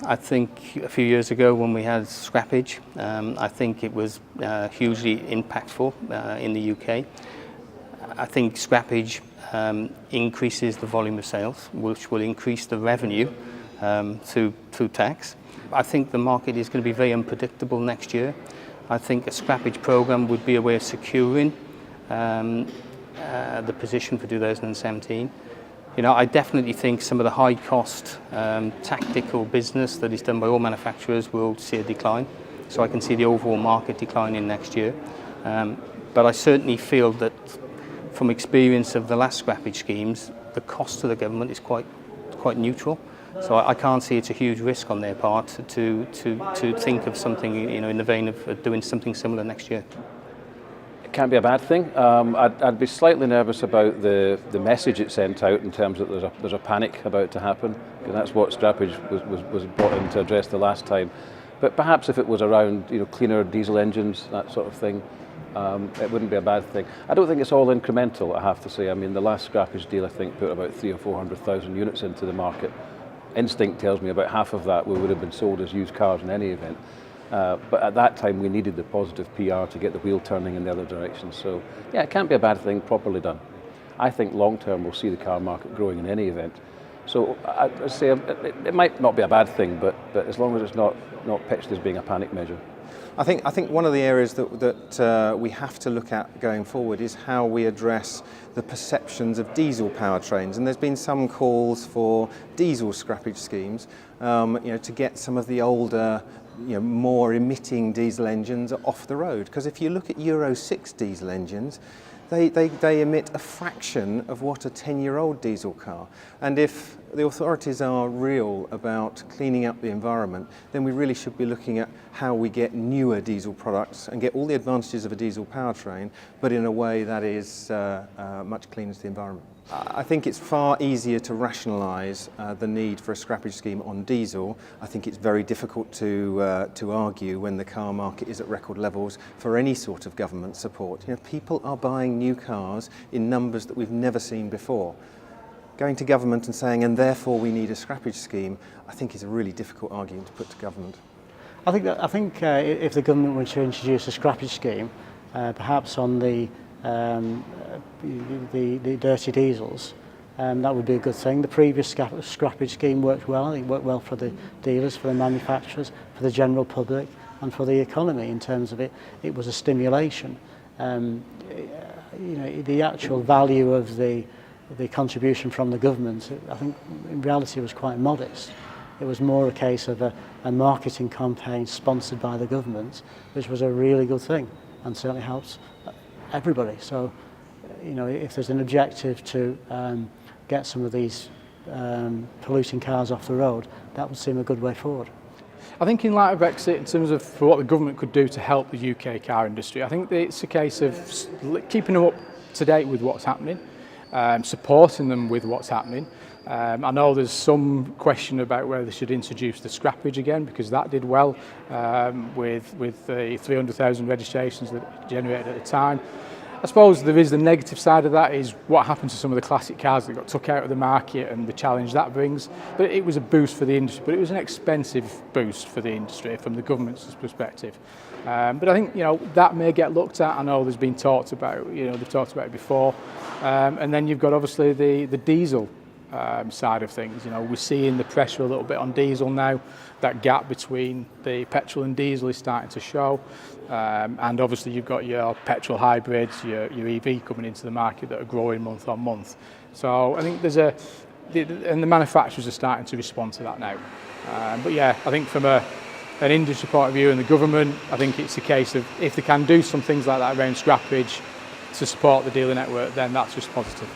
I think a few years ago when we had scrappage, I think it was hugely impactful in the UK. I think scrappage increases the volume of sales, which will increase the revenue through tax. I think the market is going to be very unpredictable next year. I think a scrappage program would be a way of securing the position for 2017. You know, I definitely think some of the high-cost tactical business that is done by all manufacturers will see a decline. So I can see the overall market declining next year. But I certainly feel that from experience of the last scrappage schemes, the cost to the government is quite neutral. So I can't see it's a huge risk on their part to think of something, you know, in the vein of doing something similar next year. It can't be a bad thing. I'd be slightly nervous about the message it sent out in terms that there's a panic about to happen, because that's what scrappage was brought in to address the last time. But perhaps if it was around, you know, cleaner diesel engines, that sort of thing, it wouldn't be a bad thing. I don't think it's all incremental, I have to say. I mean, the last scrappage deal, I think, put about 300,000 or 400,000 units into the market. Instinct tells me about half of that would have been sold as used cars in any event. But at that time, we needed the positive PR to get the wheel turning in the other direction. So, yeah, it can't be a bad thing, properly done. I think long-term we'll see the car market growing in any event. So, I'd say it might not be a bad thing, but as long as it's not pitched as being a panic measure. I think one of the areas that we have to look at going forward is how we address the perceptions of diesel powertrains, and there's been some calls for diesel scrappage schemes, you know, to get some of the older, you know, more emitting diesel engines off the road. Because if you look at Euro 6 diesel engines, they emit a fraction of what a 10-year-old diesel car. And if the authorities are real about cleaning up the environment, then we really should be looking at how we get newer diesel products and get all the advantages of a diesel powertrain, but in a way that is much cleaner to the environment. I think it's far easier to rationalise the need for a scrappage scheme on diesel. I think it's very difficult to argue when the car market is at record levels for any sort of government support. You know, people are buying new cars in numbers that we've never seen before. Going to government and saying, and therefore we need a scrappage scheme, I think is a really difficult argument to put to government. I think if the government were to introduce a scrappage scheme, perhaps on the dirty diesels, that would be a good thing. The previous scrappage scheme worked well. It worked well for the dealers, for the manufacturers, for the general public, and for the economy. In terms of it was a stimulation. You know, the actual value of the contribution from the government, I think in reality was quite modest. It was more a case of a marketing campaign sponsored by the government, which was a really good thing and certainly helps everybody. So, you know, if there's an objective to get some of these polluting cars off the road, that would seem a good way forward. I think in light of Brexit, in terms of for what the government could do to help the UK car industry, I think it's a case of keeping them up to date with what's happening, supporting them with what's happening. I know there's some question about whether they should introduce the scrappage again, because that did well with the 300,000 registrations that it generated at the time. I suppose there is the negative side of that, is what happened to some of the classic cars that got took out of the market and the challenge that brings. But it was a boost for the industry, but it was an expensive boost for the industry from the government's perspective. But I think, you know, that may get looked at. I know there's been talked about, you know, they've talked about it before. And then you've got obviously the diesel side of things. You know, we're seeing the pressure a little bit on diesel now. That gap between the petrol and diesel is starting to show. And obviously you've got your petrol hybrids, your EV coming into the market that are growing month on month. So I think there's and the manufacturers are starting to respond to that now. But yeah, I think from an industry point of view and the government, I think it's a case of if they can do some things like that around scrappage to support the dealer network, then that's just positive.